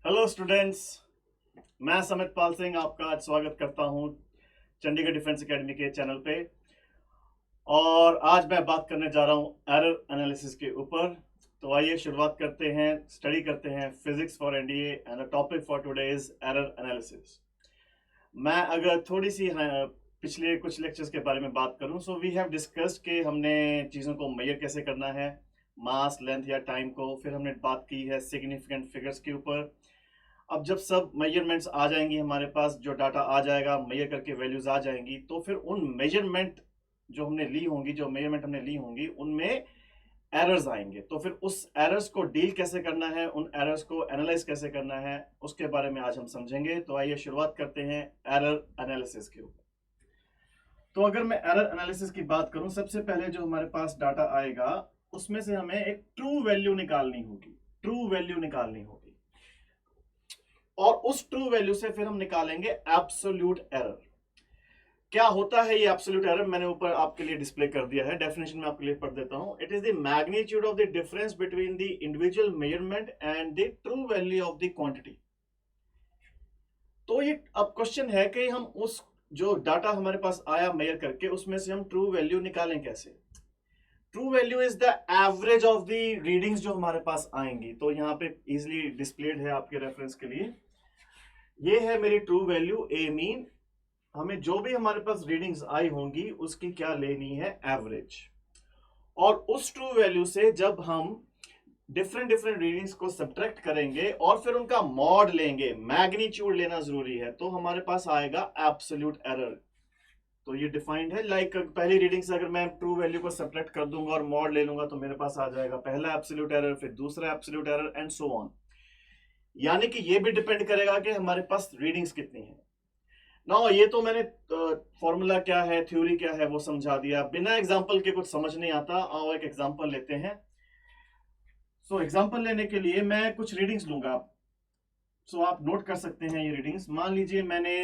Hello students, मैं समित पाल सिंह आपका आज स्वागत करता हूं चंडीगढ़ डिफेंस एकेडमी के चैनल पे। और आज मैं बात करने जा रहा हूं एरर एनालिसिस के ऊपर। तो आइए शुरुआत करते हैं, स्टडी करते हैं physics for NDA and the topic for today is error analysis. मैं अगर थोड़ी सी पिछले कुछ लेक्चर्स के बारे में बात करूं, सो वी हैव डिस्कस्ड कि हमने चीज़ों को मेजर कैसे करना है, मास, लेंथ या टाइम को। फिर हमने बात की है सिग्निफिकेंट फिगर्स के ऊपर। अब जब सब मेजरमेंट्स आ जाएंगी हमारे पास, जो डाटा आ जाएगा, मेजर करके वैल्यूज आ जाएंगी, तो फिर उन मेजरमेंट जो हमने ली होंगी, जो मेजरमेंट हमने ली होंगी, उनमें एरर्स आएंगे। तो फिर उस एरर्स को डील कैसे करना है, उन एरर्स को एनालाइज कैसे करना है, उसके बारे में आज हम समझेंगे। तो आइए शुरुआत करते हैं एरर एनालिसिस के ऊपर। तो अगर मैं एरर एनालिसिस की बात करूं, सबसे पहले जो हमारे पास डाटा आएगा उसमें से हमें एक ट्रू वैल्यू निकालनी होगी। ट्रू वैल्यू निकालनी होगी और उस ट्रू वैल्यू से फिर हम निकालेंगे एब्सोल्यूट एरर। क्या होता है ये एब्सोल्यूट एरर? मैंने ऊपर आपके लिए डिस्प्ले कर दिया है, डेफिनेशन में आपके लिए पढ़ देता हूं। It is the magnitude of the difference between the individual measurement and the true value of the quantity. तो ये अब क्वेश्चन है कि हम उस जो डाटा हमारे पास आया मेजर करके, उसमें से हम ट्रू वैल्यू निकालें कैसे। True value is the average of the readings जो हमारे पास आएंगी। तो यहाँ पे इजिली डिस्प्लेड है आपके रेफरेंस के लिए। ये है मेरी ट्रू वैल्यू ए मीन। हमें जो भी हमारे पास रीडिंग्स आई होंगी उसकी क्या लेनी है, एवरेज। और उस ट्रू वैल्यू से जब हम डिफरेंट डिफरेंट रीडिंग्स को सब्ट्रैक्ट करेंगे और फिर उनका मॉड लेंगे, मैग्नीट्यूड लेना जरूरी है, तो हमारे पास आएगा एब्सोल्यूट एरर। तो ये डिफाइंड है, लाइक पहली रीडिंग से अगर मैं ट्रू वैल्यू को सब्ट्रैक्ट कर दूंगा और मॉड ले लूंगा तो मेरे पास आ जाएगा पहला एब्सोल्यूट एरर, फिर दूसरा absolute error and so on. यानी कि ये भी डिपेंड करेगा कि हमारे पास रीडिंग्स कितनी है ना। ये तो मैंने फॉर्मूला क्या है, थ्योरी क्या है, वो समझा दिया। बिना एग्जांपल के कुछ समझ नहीं आता। और एक एग्जांपल लेते हैं। सो एग्जांपल लेने के लिए मैं कुछ रीडिंग्स लूंगा। सो आप नोट कर सकते हैं ये रीडिंग्स। मान लीजिए मैंने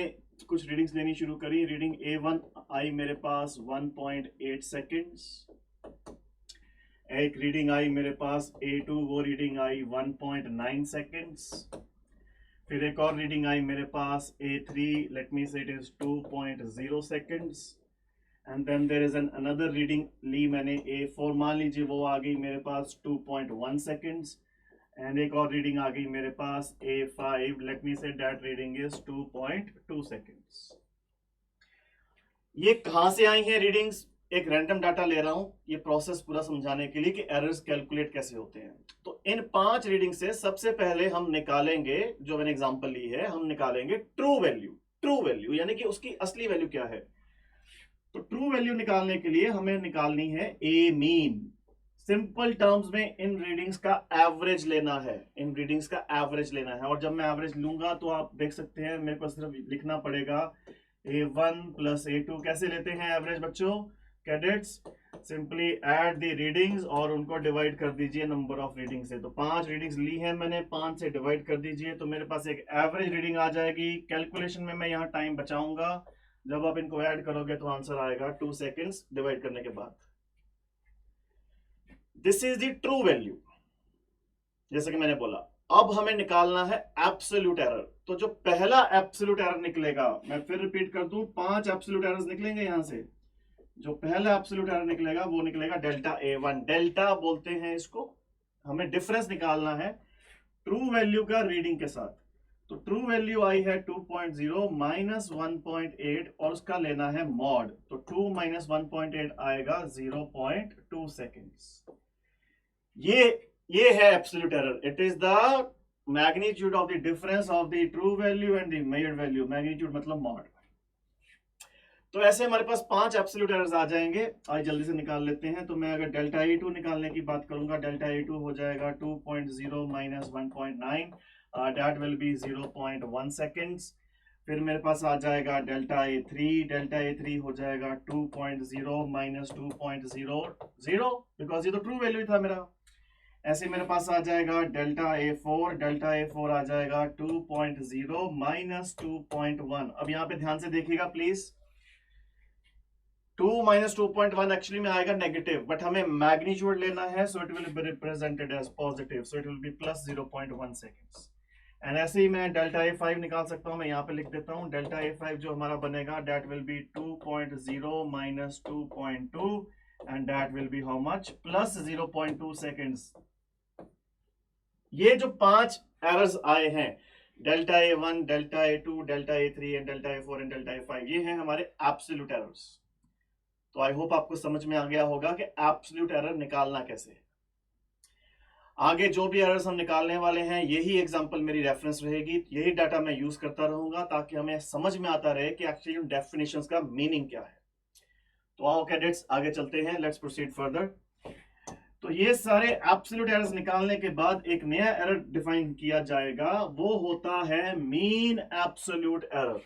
कुछ रीडिंग्स लेनी शुरू करी। रीडिंग A1 आई मेरे पास 1.8 सेकेंड्स। एक रीडिंग आई मेरे पास A2, वो रीडिंग आई 1.9 सेकेंड्स। फिर एक और रीडिंग आई मेरे पास A3, let me say it is 2.0 seconds. And then there is an another reading ली मैंने A4, मान लीजिए वो आ गई मेरे पास 2.1 सेकेंड्स। एंड एक और रीडिंग आ गई मेरे पास A5, late me say that reading is 2.2 seconds. ये कहां से आई हैं रीडिंग्स? एक रैंडम डाटा ले रहा हूं, ये प्रोसेस पूरा समझाने के लिए कि एरर्स कैलकुलेट कैसे होते हैं। तो इन 5 रीडिंग से सबसे पहले हम निकालेंगे, जो मैंने एग्जांपल ली है, हम निकालेंगे ट्रू वैल्यू। ट्रू वैल्यू यानी कि उसकी असली वैल्यू क्या है। तो ट्रू वैल्यू निकालने के लिए हमें निकालनी है ए मीन। सिंपल टर्म्स में इन रीडिंग्स का एवरेज लेना है। इन रीडिंग्स का एवरेज लेना है। और जब मैं एवरेज लूंगा तो आप देख सकते हैं मेरे को सिर्फ लिखना पड़ेगा A1 प्लस A2। कैसे लेते हैं एवरेज बच्चों, cadets? Simply add the readings और उनको डिवाइड कर दीजिए नंबर ऑफ रीडिंग से। तो 5 रीडिंग्स ली है मैंने, 5 से डिवाइड कर दीजिए तो मेरे पास एक एवरेज रीडिंग आ जाएगी। कैलकुलेशन में मैं यहाँ टाइम बचाऊंगा। जब आप इनको ऐड करोगे तो आंसर आएगा 2 सेकेंड्स डिवाइड करने के बाद। This is the true value, जैसे कि मैंने बोला। अब हमें निकालना है एब्सोल्यूट एरर। तो जो पहला एब्सोल्यूट एरर निकलेगा, मैं फिर रिपीट कर दूं, 5 एब्सोल्यूट एरर्स निकलेंगे यहां से। जो पहला एब्सोल्यूट एरर निकलेगा वो निकलेगा डेल्टा A1। डेल्टा बोलते हैं इसको। हमें डिफरेंस निकालना है ट्रू वैल्यू का रीडिंग के साथ। तो ट्रू वैल्यू आई है 2.0 माइनस 1.8 और उसका लेना है मॉड। तो 2 माइनस 1.8 आएगा 0.2 सेकेंड्स। ये है absolute error. It is the magnitude of the difference of the true value and the measured value. Magnitude मतलब मॉड। तो ऐसे हमारे पास 5 एब्सोल्यूट एरर्स आ जाएंगे। आज जल्दी से निकाल लेते हैं। तो मैं अगर डेल्टा A2 निकालने की बात करूंगा, डेल्टा A2 हो जाएगा 2.0 minus 1.9, that will be 0.1 seconds. फिर मेरे पास आ जाएगा डेल्टा A3। डेल्टा A3 हो जाएगा 2.0 माइनस 2.00, बिकॉज ये तो ट्रू वैल्यू था मेरा। ऐसे मेरे पास आ जाएगा डेल्टा A4। डेल्टा A4 आ जाएगा 2.0 माइनस 2.1। अब यहाँ पे ध्यान से देखिएगा प्लीज। 2 माइनस 2.1 एक्चुअली में आएगा नेगेटिव, बट हमें मैग्नीट्यूड लेना है, so it will be represented as positive, so it will be plus 0.1 seconds. And ऐसे ही मैं डेल्टा A5 निकाल सकता हूं, मैं यहां पे लिख देता हूं डेल्टा A5 जो हमारा बनेगा that will be 2.0 minus 2.2 and that will be how much plus 0.2 seconds. ये जो 5 एरर्स आए हैं delta A1, delta A2, delta A3 and delta A4 and delta A5, ये हैं हमारे एब्सोल्यूट एरर्स। तो आई होप आपको समझ में आ गया होगा कि एब्सोल्यूट एरर निकालना कैसे है। आगे जो भी एरर्स हम निकालने वाले हैं यही एग्जांपल मेरी रेफरेंस रहेगी, यही डाटा मैं यूज करता रहूंगा ताकि हमें समझ में आता रहे कि एक्चुअली उन डेफिनेशंस का मीनिंग क्या है। तो आओ कैडेट्स आगे चलते हैं, लेट्स प्रोसीड फर्दर। तो ये सारे एब्सोल्यूट एरर्स निकालने के बाद एक नया एरर डिफाइन किया जाएगा, वो होता है mean absolute error.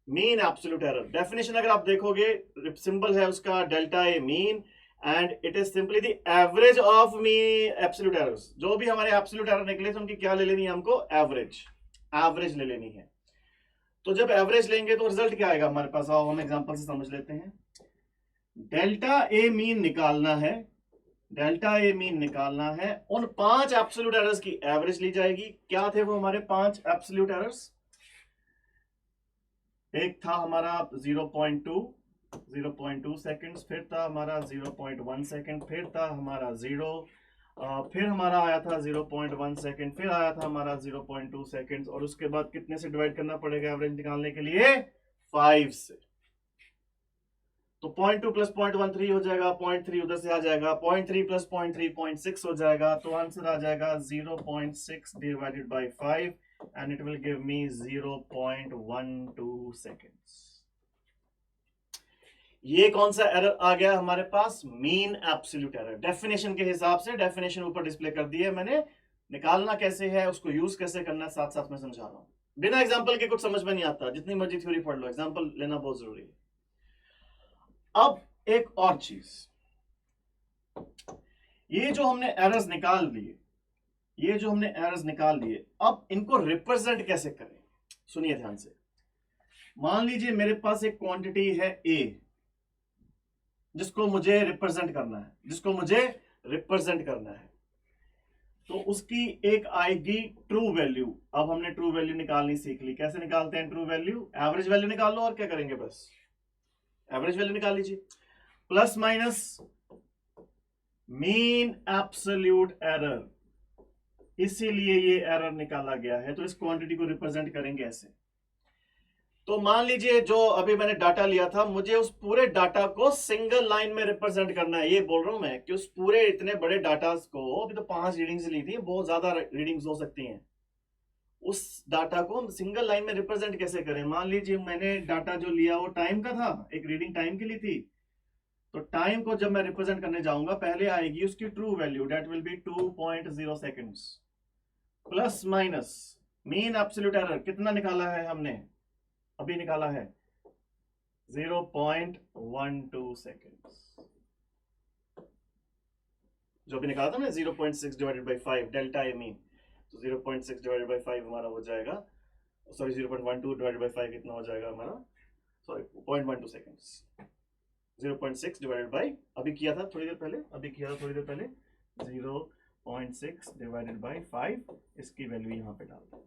Mean absolute error definition अगर आप देखोगे, सिंबल है उसका delta a mean and it is simply the average of mean absolute errors. जो भी हमारे एब्सोल्यूट एरर निकले तो उनकी क्या ले लेनी है हमको, एवरेज ले लेनी है। तो जब एवरेज लेंगे तो रिजल्ट क्या आएगा हमारे पास, आओ हम एग्जांपल से समझ लेते हैं। डेल्टा ए मीन निकालना है, डेल्टा ए मीन निकालना है, उन 5 एब्सोल्यूट एरर्स की एवरेज ली जाएगी। क्या थे वो हमारे 5 एब्सोल्यूट एरर्स, एक था हमारा 0.2 सेकंड्स, फिर था हमारा 0.1 सेकंड, फिर था हमारा 0, फिर हमारा आया था 0.1 सेकंड, फिर आया था हमारा 0.2 सेकंड्स, और उसके बाद कितने से डिवाइड करना पड़ेगा एवरेज निकालने के लिए, 5 से। तो 0.2 प्लस 0.13 हो जाएगा, 0.3 उधर से आ जाएगा, 0.3 प्लस 0.3 0.6 हो जाएगा, तो आंसर आ जाएगा 0.6 divided by 5 and it will give me 0.12 seconds। ये कौन सा एरर आ गया हमारे पास, मीन एब्सोल्यूट एरर। डेफिनेशन के हिसाब से, डेफिनेशन ऊपर डिस्प्ले कर दी है मैंने, निकालना कैसे है उसको यूज कैसे करना है साथ साथ में समझा रहा हूं। बिना एग्जांपल के कुछ समझ में नहीं आता, जितनी मर्जी थ्योरी पढ़ लो, एग्जांपल लेना बहुत जरूरी है। अब एक और चीज, ये जो हमने एरर्स निकाल लिए, अब इनको रिप्रेजेंट कैसे करें, सुनिए ध्यान से। मान लीजिए मेरे पास एक क्वांटिटी है ए जिसको मुझे रिप्रेजेंट करना है, तो उसकी एक आएगी ट्रू वैल्यू। अब हमने ट्रू वैल्यू निकालनी सीख ली, कैसे निकालते हैं ट्रू वैल्यू, एवरेज वैल्यू निकाल लो, और क्या करेंगे, बस एवरेज वैल्यू निकाल लीजिए, plus minus mean absolute error, इसीलिए ये एरर निकाला गया है। तो इस क्वांटिटी को रिप्रेजेंट करेंगे ऐसे। तो मान लीजिए जो अभी मैंने डाटा लिया था, मुझे उस पूरे डाटा को सिंगल लाइन में रिप्रेजेंट करना है। ये बोल रहा हूं मैं कि उस पूरे इतने बड़े डाटा को, अभी तो 5 रीडिंग्स ली थी, बहुत ज्यादा रीडिंग्स हो सकती हैं, उस डाटा को हम सिंगल लाइन में रिप्रेजेंट कैसे करें। मान लीजिए मैंने डाटा जो लिया वो टाइम का था, एक रीडिंग टाइम की ली थी, तो टाइम को जब मैं रिप्रेजेंट करने जाऊंगा, पहले आएगी उसकी true value, that will be 2.0 seconds, plus minus mean absolute error कितना निकाला है हमने, अभी निकाला है 0.12 सेकेंड्स, जो भी निकाला था ना 0.6 divided by 5 delta a mean, तो 0.6 डिवाइडेड बाई 5 हमारा हो जाएगा, सॉरी 0.12 डिवाइडेड बाई 5 कितना हो जाएगा हमारा, सॉरी 0.12 सेकेंड्स, 0.6 डिवाइडेड बाई, अभी किया था थोड़ी देर पहले 0.6 डिवाइडेड बाई 5, इसकी वैल्यू यहां पे डाल दो।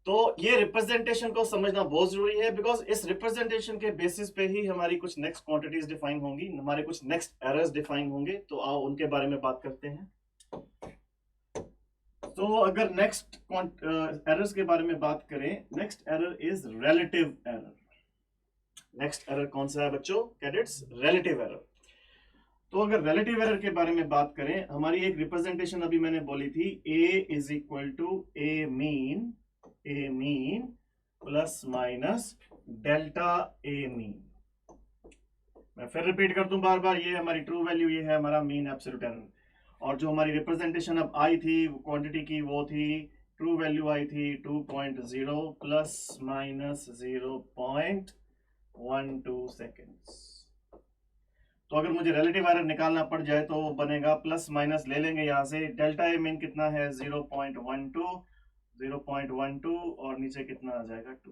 तो ये रिप्रेजेंटेशन को समझना बहुत जरूरी है, बिकॉज इस रिप्रेजेंटेशन के बेसिस पे ही हमारी कुछ नेक्स्ट क्वांटिटीज डिफाइन होंगी, हमारे कुछ नेक्स्ट एरर्स डिफाइन होंगे। तो आओ उनके बारे में बात करते हैं। तो अगर नेक्स्ट एरर्स के बारे में बात करें, next error is relative error. Next error कौन सा है बच्चों, कैडेट्स, रिलेटिव एरर। तो अगर रिलेटिव एरर के बारे में बात करें, हमारी एक रिप्रेजेंटेशन अभी मैंने बोली थी, a is equal to a mean plus minus delta a mean. मैं फिर रिपीट कर दूं बार बार, ये हमारी ट्रू वैल्यू, ये है हमारा मीन एब्सोल्यूट एरर, और जो हमारी रिप्रेजेंटेशन अब आई थी क्वांटिटी की, वो थी ट्रू वैल्यू आई थी 2.0 प्लस माइनस 0.12 सेकेंड्स। तो अगर मुझे रिलेटिव एरर निकालना पड़ जाए तो बनेगा, प्लस माइनस ले लेंगे यहां से, डेल्टा ए मीन कितना है 0.12 और नीचे कितना आ जाएगा 2,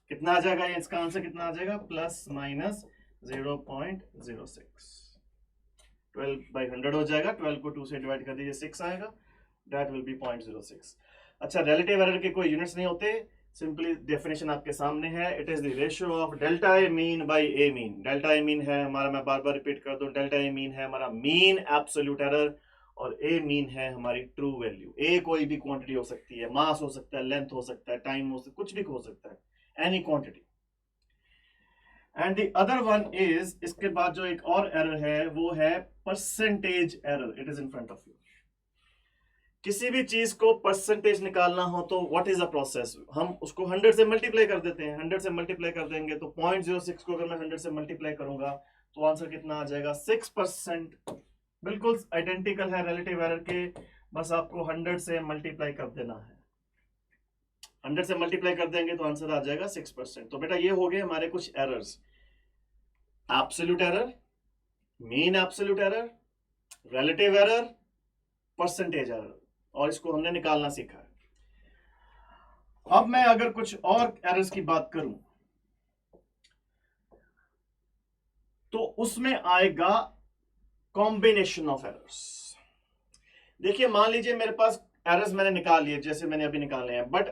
कितना आ जाएगा, इसका आंसर कितना आ जाएगा, प्लस माइनस 0.06। 12/100 हो जाएगा, 12 को 2 से डिवाइड कर दीजिए 6 आएगा, दैट विल बी 0.06। अच्छा, रिलेटिव एरर के कोई यूनिट्स नहीं होते, सिंपली डेफिनेशन आपके सामने है, it is the ratio of delta a mean by A mean. Delta a mean है हमारा, मैं बार बार रिपीट कर दूं, डेल्टा ए मीन है हमारा मीन एब्सोल्यूट एरर, और ए मीन है हमारी ट्रू वैल्यू। ए कोई भी क्वांटिटी हो सकती है, मास हो सकता है, लेंथ हो सकता है, टाइम हो सकता है, कुछ भी हो सकता है, any quantity. And the other one is, इसके बाद जो एक और एरर है वो है percentage error, it is in front of you. किसी भी चीज को परसेंटेज निकालना हो तो व्हाट इज द प्रोसेस, हम उसको 100 से मल्टीप्लाई कर देते हैं। 100 से मल्टीप्लाई कर देंगे तो 0.06 को अगर मैं 100 से मल्टीप्लाई करूंगा तो आंसर कितना आ जाएगा, 6%। बिल्कुल आइडेंटिकल है रिलेटिव एरर के, बस आपको 100 से मल्टीप्लाई कर देना है। 100 से मल्टीप्लाई कर देंगे तो आंसर आ जाएगा 6%। तो बेटा ये हो गए हमारे कुछ errors, absolute error, mean absolute error, relative error, percentage error, और इसको हमने निकालना सीखा है। अब मैं अगर कुछ और एरर्स की बात करूं तो उसमें आएगा कॉम्बिनेशन ऑफ एरर्स। देखिए मान लीजिए मेरे पास एरर्स मैंने निकाल लिए, जैसे मैंने अभी निकाले हैं, बट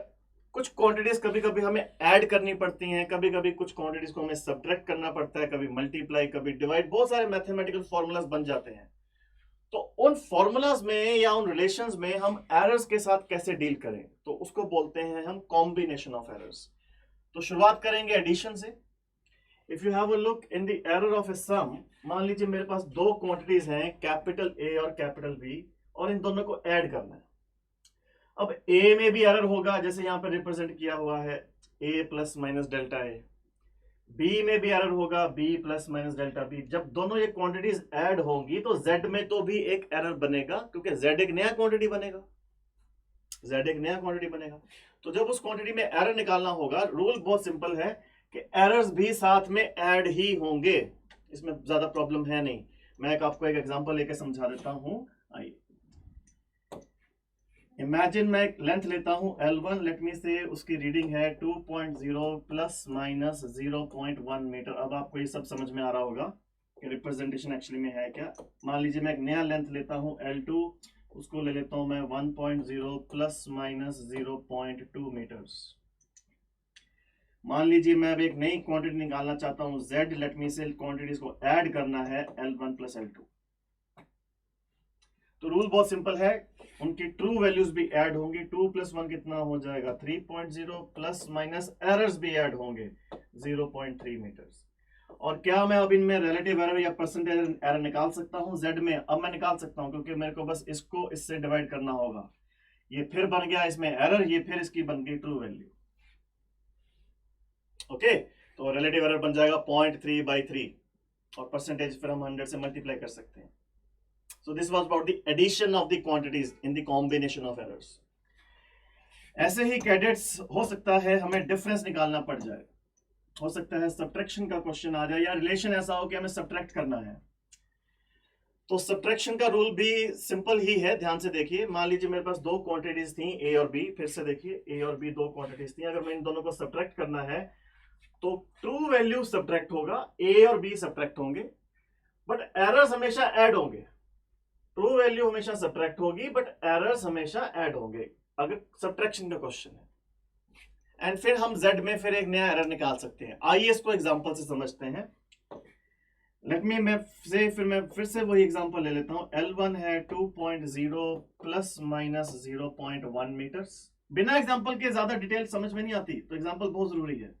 कुछ क्वांटिटीज कभी कभी हमें ऐड करनी पड़ती हैं, कभी कभी कुछ क्वांटिटीज को हमें सब्ट्रैक्ट करना पड़ता है, कभी मल्टीप्लाई, कभी डिवाइड, बहुत सारे मैथमेटिकल फॉर्मूलाज बन जाते हैं। तो उन फॉर्मूलाज में या उन रिलेशंस में हम एरर्स के साथ कैसे डील करें, तो उसको बोलते हैं हम कॉम्बिनेशन ऑफ एरर्स। तो शुरुआत करेंगे एडिशन से। If you have a look in the error of a sum, मान लीजिए मेरे पास दो क्वांटिटीज हैं, कैपिटल ए और कैपिटल बी, और इन दोनों को ऐड करना है। अब ए में भी एरर होगा, जैसे यहां पर रिप्रेजेंट किया हुआ है a plus minus delta a. B में भी एरर होगा, b plus minus delta b. जब दोनों ये क्वांटिटीज ऐड होंगी तो जेड में तो भी एक एरर बनेगा, क्योंकि जेड एक नया क्वांटिटी बनेगा, जेड एक नया क्वांटिटी बनेगा। तो जब उस क्वांटिटी में एरर निकालना होगा, रूल बहुत सिंपल है कि एरर्स भी साथ में ऐड ही होंगे, इसमें ज्यादा प्रॉब्लम है नहीं। मैं आपको एक एग्जांपल लेकर समझा देता हूं। आइए, इमेजिन मैं एक लेंथ लेता हूं L1, लेट मी से उसकी रीडिंग है 2.0 प्लस माइनस 0.1 मीटर। अब आपको ये सब समझ में आ रहा होगा कि रिप्रेजेंटेशन एक्चुअली में है क्या। मान लीजिए मैं एक नया लेंथ लेता हूं L2, उसको ले लेता हूं मैं 1.0 प्लस माइनस 0.2 मीटर्स। मान लीजिए मैं अब एक नई क्वांटिटी निकालना चाहता हूं Z, लेट मी से क्वांटिटीज को ऐड करना है L1 प्लस L2। तो रूल बहुत सिंपल है, उनकी ट्रू वैल्यूज भी ऐड होंगी। 2 प्लस 1 कितना हो जाएगा 3.0, प्लस माइनस एरर्स भी ऐड होंगे 0.3 मीटर्स। और क्या मैं अब इनमें रिलेटिव एरर या परसेंटेज एरर निकाल सकता हूं जेड में? अब मैं निकाल सकता हूं, क्योंकि मेरे को बस इसको इससे डिवाइड करना होगा। ये फिर बन गया इसमें एरर, ये फिर इसकी बन गई ट्रू वैल्यू। ओके, तो रिलेटिव एरर बन जाएगा 0.3/3, और परसेंटेज फिर हम 100 से मल्टीप्लाई कर सकते हैं। So this was about the addition of the quantities in the combination of errors. ऐसे ही कैडेट्स हो सकता है हमें डिफरेंस निकालना पड़ जाए, हो सकता है सब्ट्रैक्शन का क्वेश्चन आ जाए, या रिलेशन ऐसा हो कि हमें सब्ट्रैक्ट करना है। तो सब्ट्रैक्शन का रूल भी सिंपल ही है, ध्यान से देखिए। मान लीजिए मेरे पास दो क्वांटिटीज थी ए और बी, फिर से देखिए ए और बी दो क्वांटिटीज थी। अगर मैं इन दोनों को सब्ट्रैक्ट करना है तो ट्रू वैल्यू सब्ट्रैक्ट होगा, ए और बी सब्ट्रैक्ट होंगे, बट एरर्स हमेशा ऐड होंगे। ट्रू वैल्यू हमेशा सब्ट्रैक्ट होगी, बट एरर्स हमेशा ऐड होंगे अगर सब्ट्रैक्शन का क्वेश्चन है। एंड फिर हम z में फिर एक नया एरर निकाल सकते हैं। आइए इसको एग्जांपल से समझते हैं। लेट मी मैं फिर से वही एग्जांपल ले लेता हूं। L1 है 2.0 प्लस माइनस 0.1 मीटर्स। बिना एग्जांपल के ज्यादा डिटेल समझ में नहीं आती, तो एग्जांपल बहुत जरूरी है।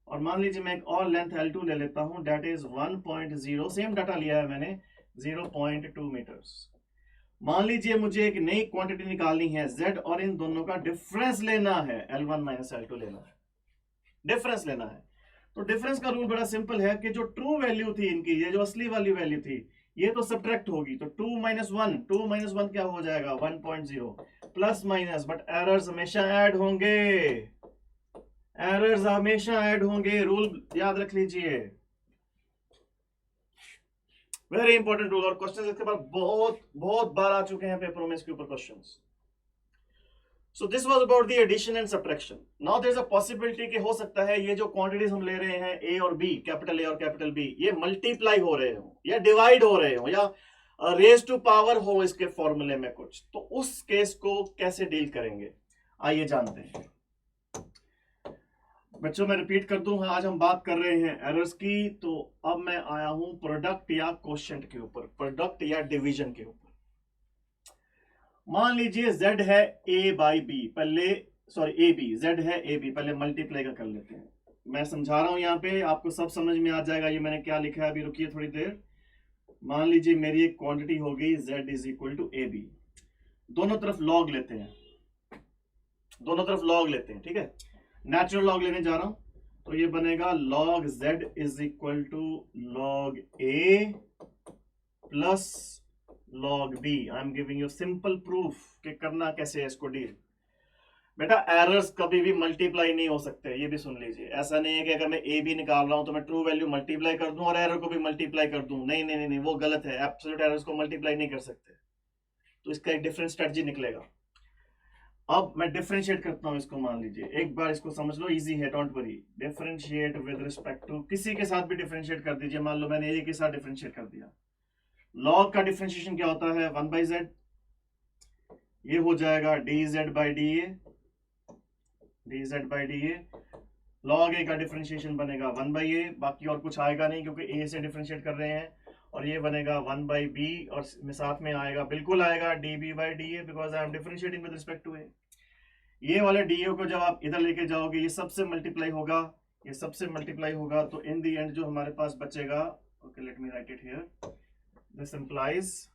और मान लीजिए मैं एक और लेंथ L2 ले लेता हूं, डेट इज 1.0, सेम डाटा लिया है मैंने, 0.2 मीटर्स। मान लीजिए मुझे एक नई क्वांटिटी निकालनी है Z, और इन दोनों का डिफरेंस लेना है, L1 माइनस L2 लेना है, डिफरेंस लेना है। तो डिफरेंस का रूल बड़ा सिंपल है कि जो ट्रू वैल्यू थी इनकी, ये जो असली वाली वैल्यू थी, ये तो सब्ट्रैक्ट होगी। तो 2 माइनस 1 क्या हो जाएगा 1.0, प्लस माइनस, बट एरर्स हमेशा ऐड होंगे, एरर्स हमेशा ऐड होंगे, रूल याद रख लीजिए, वेरी इंपॉर्टेंट रूल। और क्वेश्चन इसके बाद बहुत बार आ चुके हैं पेपरों में इसके ऊपर questions. So this was about the addition and subtraction. Now there is a possibility कि हो सकता है ये जो क्वांटिटीज हम ले रहे हैं ए और बी, कैपिटल ए और कैपिटल बी, ये मल्टीप्लाई हो रहे हो या डिवाइड हो रहे हो, या रेज टू पावर हो इसके फॉर्मूले में कुछ, तो उस केस को कैसे डील करेंगे आइए जानते हैं। बच्चों मैं रिपीट कर दूं, आज हम बात कर रहे हैं एरर्स की। तो अब मैं आया हूं प्रोडक्ट या क्वोशिएंट के ऊपर, प्रोडक्ट या डिवीजन के ऊपर। मान लीजिए z है a बाई बी, पहले सॉरी ए बी, z है ए बी, पहले मल्टीप्लाई का कर लेते हैं। मैं समझा रहा हूं यहां पे, आपको सब समझ में आ जाएगा ये मैंने क्या लिखा है। अभी रुकिए थोड़ी देर। मान लीजिए मेरी एक क्वांटिटी हो गई z is equal to a b, दोनों तरफ लॉग लेते हैं, दोनों तरफ लॉग लेते हैं, ठीक है। नेचुरल लॉग लेने जा रहा हूं, तो ये बनेगा log z is equal to log a plus log b। I am giving you simple proof कि करना कैसे है इसको डील। बेटा एरर्स कभी भी मल्टीप्लाई नहीं हो सकते, ये भी सुन लीजिए। ऐसा नहीं है कि अगर मैं ए बी निकाल रहा हूं तो मैं ट्रू वैल्यू मल्टीप्लाई कर दूं और एरर को भी मल्टीप्लाई कर दूं। नहीं नहीं नहीं, नहीं वो गलत है। एब्सोल्यूट एरर्स को मल्टीप्लाई नहीं कर सकते, तो इसका एक डिफरेंट स्ट्रेटजी निकलेगा। अब मैं डिफरेंशिएट करता हूं इसको। मान लीजिए एक बार इसको समझ लो, इजी है, don't worry. Differentiate with respect to किसी के साथ भी डिफरेंशिएट कर दीजिए। मान लो मैंने ए के साथ डिफरेंशिएट कर दिया। लॉग का डिफरेंशिएशन क्या होता है, 1/z। ये हो जाएगा dz by d a, dz by d a. Log a का डिफरेंशिएशन बनेगा 1/a, बाकी और कुछ आएगा नहीं क्योंकि ए से डिफरेंशिएट कर रहे हैं। और ये बनेगा 1/b और साथ में आएगा, बिल्कुल आएगा db by d a, because I am differentiating with respect to a. ये वाले डी ए को जब आप इधर लेके जाओगे, ये सबसे मल्टीप्लाई होगा, ये सबसे मल्टीप्लाई होगा, तो इन दी एंड जो हमारे पास बचेगा, okay let me write it here, this implies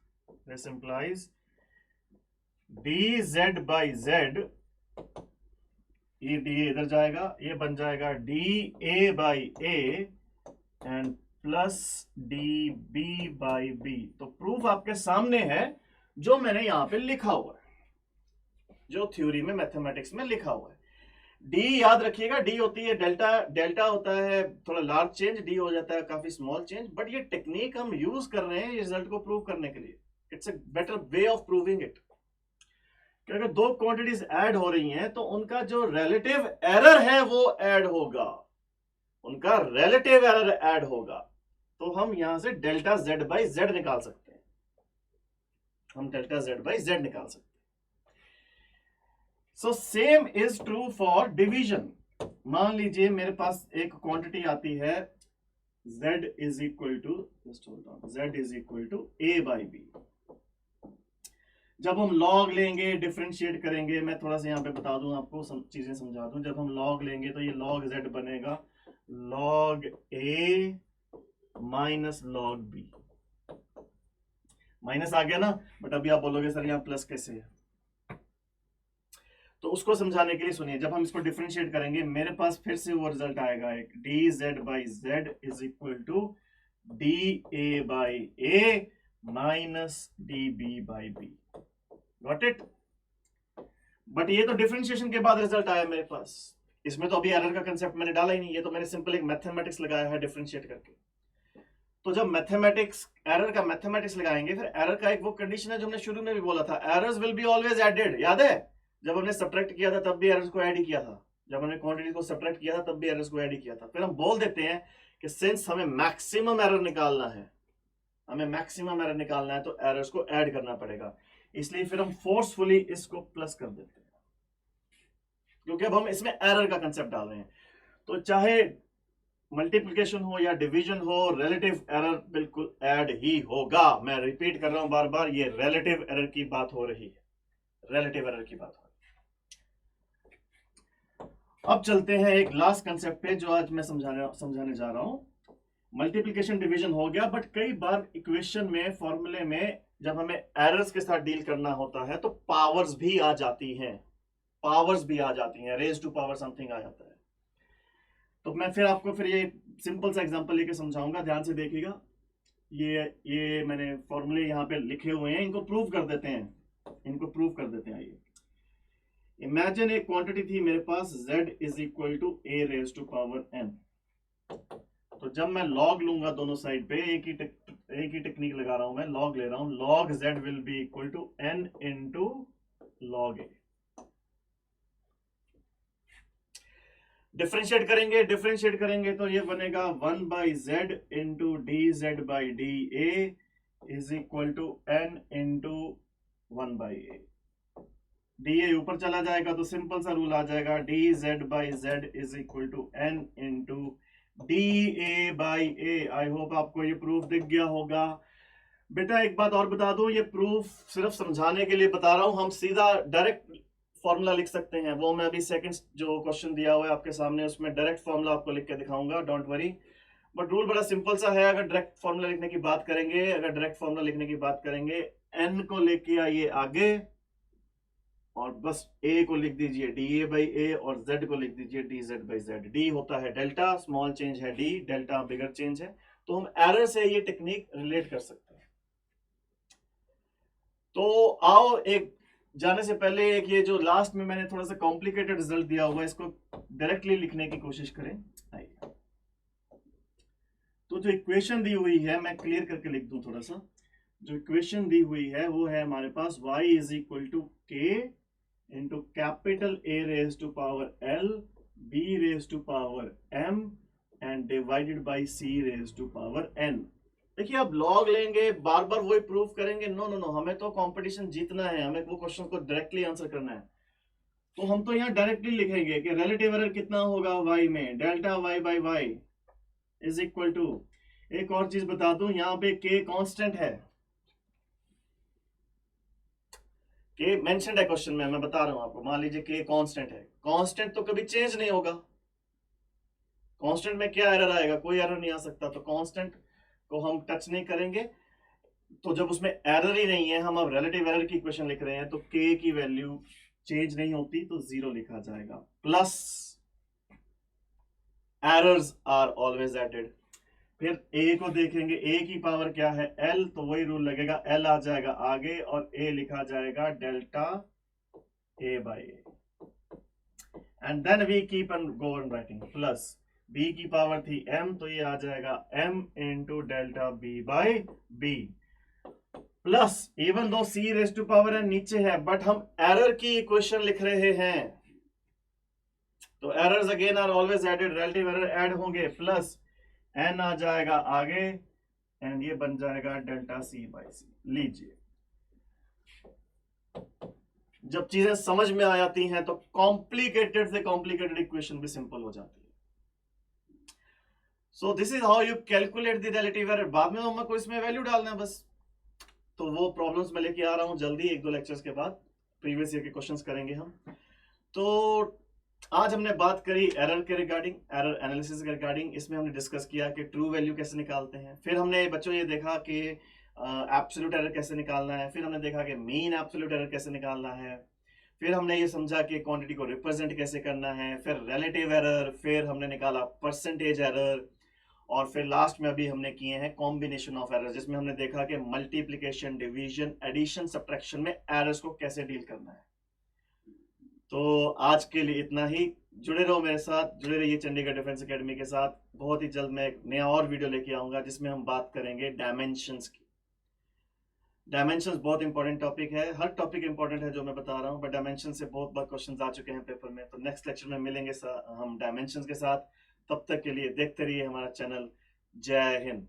dz by z, ये डी इधर जाएगा, ये बन जाएगा d a by a and plus d b by b. तो प्रूफ आपके सामने है जो मैंने यहां पे लिखा हुआ है, जो थ्योरी में मैथमेटिक्स में लिखा हुआ है। डी याद रखिएगा, डी होती है डेल्टा, डेल्टा होता है थोड़ा लार्ज चेंज, डी हो जाता है काफी स्मॉल चेंज। बट ये टेक्निक हम यूज कर रहे हैं रिजल्ट को प्रूव करने के लिए। It's a better way of proving it. अगर दो क्वांटिटीज ऐड हो रही हैं तो उनका जो रिलेटिव एरर है वो ऐड होगा, उनका रिलेटिव एरर ऐड होगा। तो हम यहां से डेल्टा जेड बाई जेड निकाल सकते हैं, हम डेल्टा जेड बाई जेड निकाल सकते हैं। So same is true for division. मान लीजिए मेरे पास एक क्वांटिटी आती है z is equal to, z is equal to a by b. जब हम लॉग लेंगे, डिफरेंशिएट करेंगे, मैं थोड़ा सा यहाँ पे बता दूं आपको, चीजें समझा दूं। जब हम लॉग लेंगे तो ये लॉग z बनेगा log a minus log b। Minus आ गया ना, बट अभी आप बोलोगे सर यहाँ प्लस कैसे है, तो उसको समझाने के लिए सुनिए। जब हम इसको डिफरेंशिएट करेंगे, मेरे पास फिर से वो रिजल्ट आएगा एक dz by z is equal to da by a minus db by b। Got it? But ये तो डिफरेंशिएशन के बाद रिजल्ट आया मेरे पास, इसमें तो अभी एरर का कंसेप्ट मैंने डाला ही नहीं, ये तो मैंने सिंपल एक मैथमेटिक्स लगाया है डिफरेंशिएट करके। तो जब मैथमेटिक्स, एरर का मैथमेटिक्स लगाएंगे, फिर एरर का एक वो कंडीशन है जो हमने शुरू में भी बोला था, errors will be always added. याद है जब हमने सब्ट्रैक्ट किया था तब भी एरर्स को ऐड ही किया था, जब हमने क्वांटिटी को सब्ट्रैक्ट किया था तब भी एरर्स को ऐड ही किया था। फिर हम बोल देते हैं कि सिंस हमें मैक्सिमम एरर निकालना है, हमें मैक्सिमम एरर निकालना है, तो एरर्स को ऐड करना पड़ेगा। इसलिए फिर हम फोर्सफुली इसको प्लस कर देते हैं, क्योंकि अब हम इसमें एरर का कंसेप्ट डाल रहे हैं। तो चाहे मल्टीप्लिकेशन हो या डिवीजन हो, रिलेटिव एरर बिल्कुल ऐड ही होगा। मैं रिपीट कर रहा हूं बार बार, ये रिलेटिव एरर की बात हो रही है, रिलेटिव एरर की बात हो रही है। अब चलते हैं एक लास्ट कंसेप्ट पे जो आज मैं समझाने जा रहा हूं। मल्टीप्लिकेशन डिवीजन हो गया, बट कई बार इक्वेशन में, फॉर्मूले में जब हमें एरर्स के साथ डील करना होता है तो पावर्स भी आ जाती हैं, पावर्स भी आ जाती हैं, रेज टू पावर समथिंग आ जाता है। तो मैं फिर आपको फिर ये सिंपल सा एग्जांपल लेके समझाऊंगा, ध्यान से देखिएगा। ये मैंने फॉर्मूले यहाँ पे लिखे हुए हैं, इनको प्रूव कर देते हैं, इनको प्रूव कर देते हैं। ये इमेजिन एक क्वांटिटी थी मेरे पास z is equal to a raise to power n। तो जब मैं लॉग लूंगा दोनों साइड पे, एक ही टेक्निक लगा रहा हूं मैं, लॉग ले रहा हूं, log z will be equal to n into log a। Differentiate करेंगे तो ये बनेगा 1/z into d z by d a is equal to n into 1/a। D a ऊपर चला जाएगा तो सिंपल सा रूल आ जाएगा, d z by z is equal to n into d a by a. I hope आपको ये proof दिख गया होगा। बेटा एक बात और बता दूं, ये प्रूफ सिर्फ समझाने के लिए बता रहा हूं, हम सीधा डायरेक्ट फॉर्मूला लिख सकते हैं। वो मैं अभी सेकंड जो क्वेश्चन दिया हुआ है आपके सामने, उसमें डायरेक्ट फॉर्मूला आपको लिख के दिखाऊंगा, डोंट वरी। बट रूल बड़ा सिंपल सा है। अगर डायरेक्ट फॉर्मूला लिखने की बात करेंगे, एन को लेके आइए आगे और बस ए को लिख दीजिए डी ए बाई ए और जेड को लिख दीजिए D z by Z. D होता है डेल्टा, स्मॉल चेंज है डी, डेल्टा बिगर चेंज है, तो हम एरर से ये टेक्निक रिलेट कर सकते हैं। तो आओ एक जाने से पहले एक ये जो लास्ट में मैंने थोड़ा सा कॉम्प्लिकेटेड रिजल्ट दिया हुआ है, इसको डायरेक्टली लिखने की कोशिश करें। आइए, तो जो इक्वेशन दी हुई है मैं क्लियर करके लिख दूं थोड़ा सा। जो इक्वेशन दी हुई है वो है हमारे पास y is equal to k into capital A raise to power L, B raise to power M and divided by C raise to power N। देखिए आप लॉग लेंगे, बार बार वही प्रूफ करेंगे, नो नो नो, हमें तो कंपटीशन जीतना है, हमें वो क्वेश्चन को डायरेक्टली आंसर करना है। तो हम तो यहाँ डायरेक्टली लिखेंगे कि रिलेटिव एरर कितना होगा y में, delta y by y is equal to, एक और चीज बता दूं, यहाँ पे k कांस्टेंट है, k मेंशन्ड है क्वेश्चन में, मैं बता रहा हूं आपको। मान लीजिए k कांस्टेंट है, कांस्टेंट तो कभी चेंज नहीं होगा, कांस्टेंट में क्या एरर आएगा, कोई एरर नहीं आ सकता, तो कांस्टेंट को हम टच नहीं करेंगे। तो जब उसमें एरर ही नहीं है, हम अब रिलेटिव एरर की इक्वेशन लिख रहे हैं, तो k की वैल्यू चेंज नहीं होती, तो 0 लिखा जाएगा, plus errors are always added. फिर a को देखेंगे, a की पावर क्या है l, तो वही रूल लगेगा, l आ जाएगा आगे और a लिखा जाएगा delta a by a, and then we keep on go on writing, plus b की पावर थी m, तो ये आ जाएगा m into delta b by b, plus even दो c raise to power n नीचे है, बट हम एरर की इक्वेशन लिख रहे हैं, तो errors again are always added, relative error add होंगे, प्लस n आ जाएगा आगे एंड ये बन जाएगा डेल्टा c बाई c। लीजिए, जब चीजें समझ में आ जाती हैं तो कॉम्प्लिकेटेड से कॉम्प्लिकेटेड इक्वेशन भी सिंपल हो जाती है। So this is how you calculate the relative error. बाद में हमको इसमें वैल्यू डालना है बस, तो वो प्रॉब्लम्स मैं लेके आ रहा हूं जल्दी, 1-2 लेक्चर्स के बाद प्रीवियस ईयर के क्वेश्चंस करेंगे हम। तो आज हमने बात करी एरर के रिगार्डिंग, एरर एनालिसिस के रिगार्डिंग। इसमें हमने डिस्कस किया कि ट्रू वैल्यू कैसे निकालते हैं, फिर हमने बच्चों ये देखा कि एब्सोल्यूट एरर कैसे निकालना है, फिर हमने देखा कि मीन एब्सोल्यूट एरर कैसे निकालना है, फिर हमने ये समझा कि क्वांटिटी को रिप्रेजेंट कैसे करना है, फिर रिलेटिव एरर, फिर हमने निकाला परसेंटेज एरर, और फिर लास्ट में अभी हमने किए हैं कॉम्बिनेशन ऑफ एरर, जिसमें हमने देखा कि मल्टीप्लिकेशन, डिवीजन, एडिशन, सब्ट्रैक्शन में एरर्स को कैसे डील करना है। तो आज के लिए इतना ही। जुड़े रहो मेरे साथ, जुड़े रहिए चंडीगढ़ डिफेंस एकेडमी के साथ। बहुत ही जल्द मैं एक नया और वीडियो लेके आऊंगा जिसमें हम बात करेंगे डायमेंशंस की। डायमेंशंस बहुत इंपॉर्टेंट टॉपिक है, हर टॉपिक इंपॉर्टेंट है जो मैं बता रहा हूँ, बट डायमेंशन से बहुत बार क्वेश्चंस आ चुके हैं पेपर में। तो नेक्स्ट लेक्चर में मिलेंगे हम डायमेंशंस के साथ। तब तक के लिए देखते रहिए हमारा चैनल। जय हिंद।